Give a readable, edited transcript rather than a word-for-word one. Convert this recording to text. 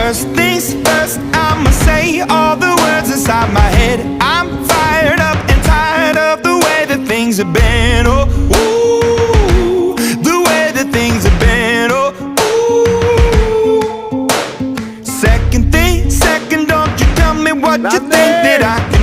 First things first, I'ma say all the words inside my head. I'm fired up and tired of the way that things have been. Oh, ooh, the way that things have been. Oh, ooh. Second thing, second, don't you tell me what you think that I can